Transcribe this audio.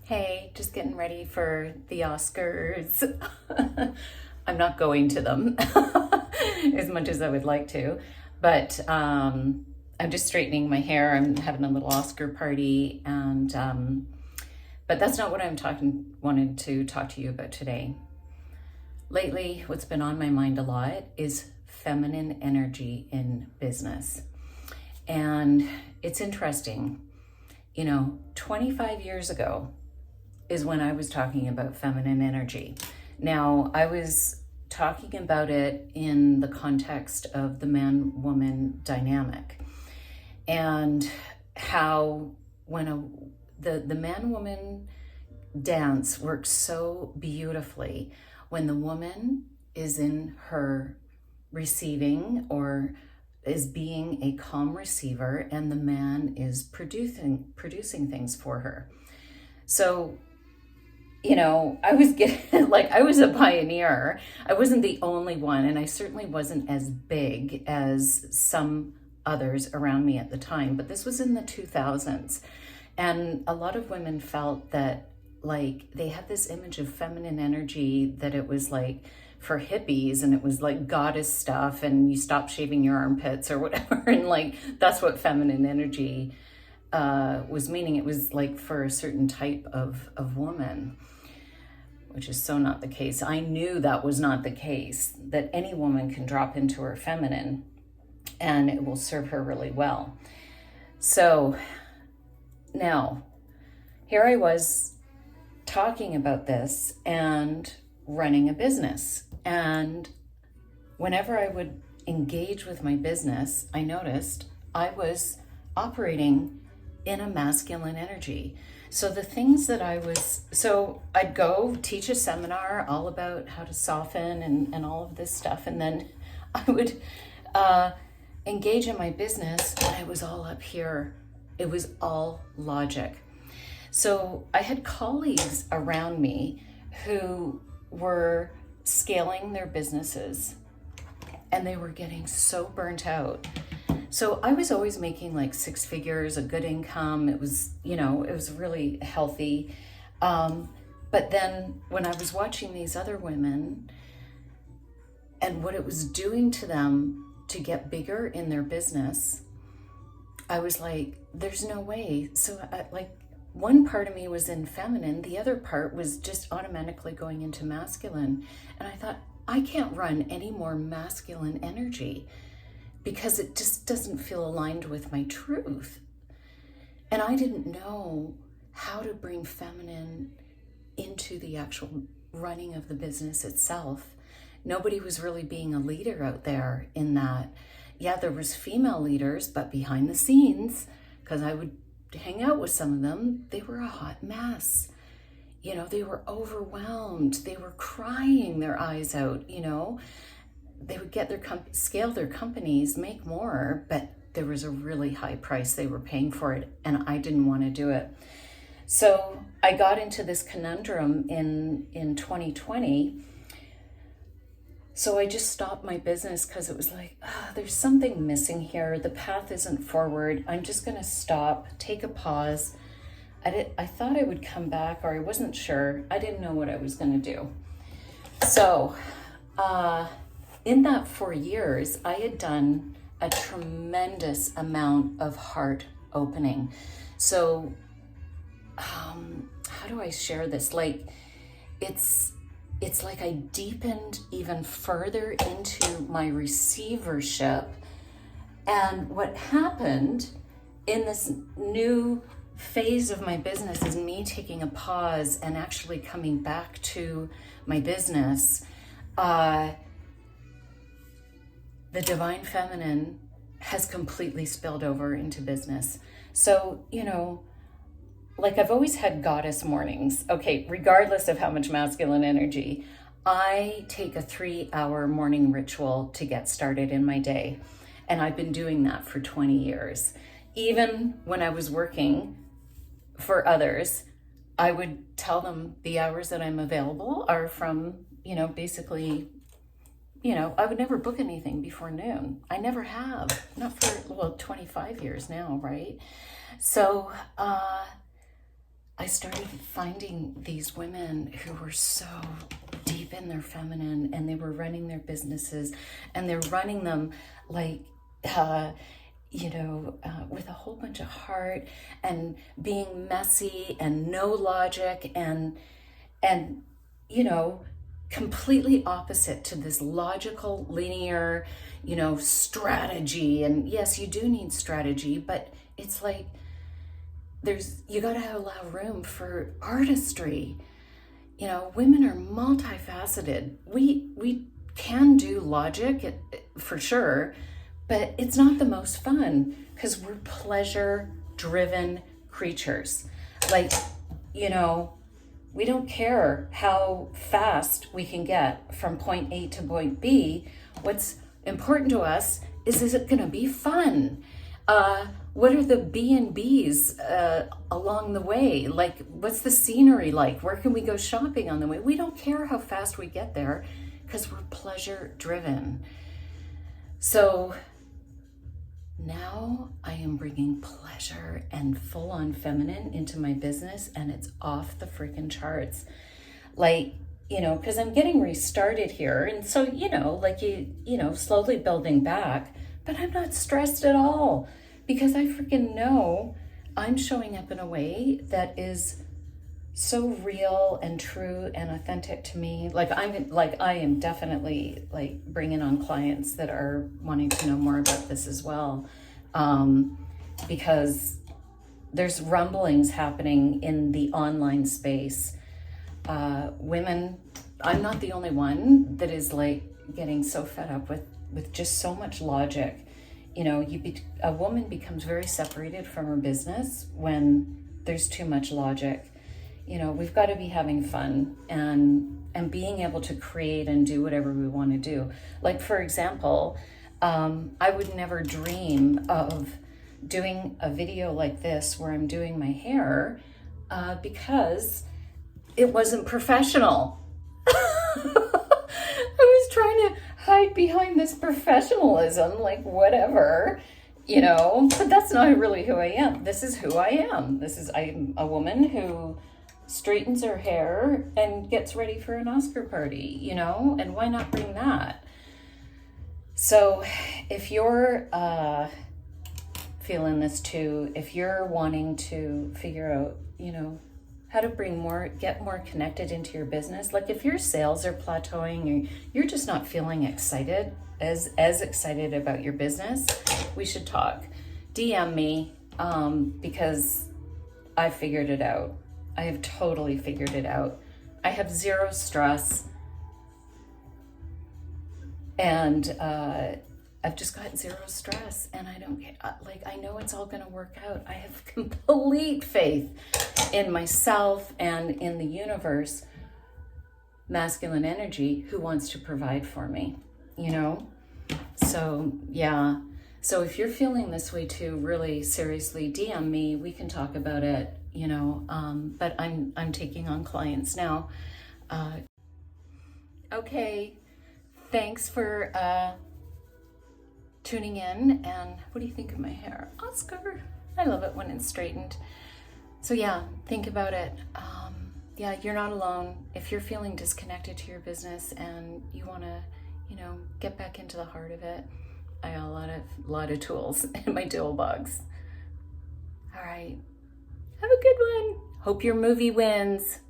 Hey, just getting ready for the Oscars. I'm not going to them as much as I would like to, but I'm just straightening my hair. I'm having a little Oscar party, and but that's not what wanted to talk to you about today. Lately, what's been on my mind a lot is feminine energy in business, and it's interesting. 25 years ago is when I was talking about feminine energy. Now, I was talking about it in the context of the man-woman dynamic and how the man-woman dance works so beautifully when the woman is in her receiving or is being a calm receiver and the man is producing things for her. So I was getting like I was a pioneer. I wasn't the only one, and I certainly wasn't as big as some others around me at the time, but this was in the 2000s. And a lot of women felt that like they had this image of feminine energy that it was like for hippies and it was like goddess stuff and you stop shaving your armpits or whatever. And like that's what feminine energy was meaning. It was like for a certain type of woman, which is so not the case. I knew that was not the case, that any woman can drop into her feminine and it will serve her really well. So now, here I was talking about this and running a business. And whenever I would engage with my business, I noticed I was operating in a masculine energy. So the things that I'd go teach a seminar all about how to soften and all of this stuff. And then I would engage in my business and it was all up here. It was all logic. So I had colleagues around me who were scaling their businesses and they were getting so burnt out. So I was always making like six figures, a good income. It was really healthy. But then when I was watching these other women and what it was doing to them to get bigger in their business, I was like, there's no way. So one part of me was in feminine, the other part was just automatically going into masculine. And I thought, I can't run any more masculine energy because it just doesn't feel aligned with my truth. And I didn't know how to bring feminine into the actual running of the business itself. Nobody was really being a leader out there in that. Yeah, there was female leaders, but behind the scenes, because I would hang out with some of them, they were a hot mess. They were overwhelmed. They were crying their eyes out, They would get scale their companies, make more, but there was a really high price they were paying for it, and I didn't want to do it. So I got into this conundrum in 2020. So I just stopped my business because it was like, there's something missing here. The path isn't forward. I'm just going to stop, take a pause. I thought I would come back, or I wasn't sure. I didn't know what I was going to do. So in that 4 years, I had done a tremendous amount of heart opening. So how do I share this? Like, it's like I deepened even further into my receivership. And what happened in this new phase of my business is me taking a pause and actually coming back to my business. The divine feminine has completely spilled over into business. So, like I've always had goddess mornings. Okay, regardless of how much masculine energy, I take a 3-hour morning ritual to get started in my day. And I've been doing that for 20 years. Even when I was working for others, I would tell them the hours that I'm available are from, basically, I would never book anything before noon. I never have, not for, 25 years now, right? So, I started finding these women who were so deep in their feminine, and they were running their businesses, and they're running them like, with a whole bunch of heart, and being messy and no logic, and completely opposite to this logical, linear, strategy. And yes, you do need strategy, but it's like, you got to allow room for artistry. Women are multifaceted. We can do logic for sure, but it's not the most fun because we're pleasure driven creatures. Like, we don't care how fast we can get from point A to point B. What's important to us is it going to be fun? What are the B&Bs along the way? Like, what's the scenery like? Where can we go shopping on the way? We don't care how fast we get there because we're pleasure driven. So now I am bringing pleasure and full on feminine into my business, and it's off the freaking charts. Like, because I'm getting restarted here. And so, slowly building back, but I'm not stressed at all because I freaking know I'm showing up in a way that is so real and true and authentic to me. I am definitely like bringing on clients that are wanting to know more about this as well, because there's rumblings happening in the online space. Women, I'm not the only one that is like getting so fed up with just so much logic. A woman becomes very separated from her business when there's too much logic. We've got to be having fun and being able to create and do whatever we want to do. Like, for example, I would never dream of doing a video like this where I'm doing my hair because it wasn't professional. I was trying to hide behind this professionalism, like whatever, but that's not really who I am. This is who I am. I'm a woman who straightens her hair and gets ready for an Oscar party, and why not bring that? So if you're feeling this too, if you're wanting to figure out, how to get more connected into your business, like if your sales are plateauing or you're just not feeling excited, as excited about your business, we should talk. DM me, because I figured it out. I have totally figured it out. I have zero stress, and I've just got zero stress, and I don't get, I know it's all gonna work out. I have complete faith in myself and in the universe, masculine energy, who wants to provide for me, So, yeah. So if you're feeling this way too, really seriously, DM me. We can talk about it, but I'm taking on clients now. Okay. Thanks for tuning in. And what do you think of my hair? Oscar. I love it when it's straightened. So yeah, think about it. You're not alone. If you're feeling disconnected to your business and you want to, get back into the heart of it, I got a lot of tools in my toolbox. All right. Have a good one. Hope your movie wins.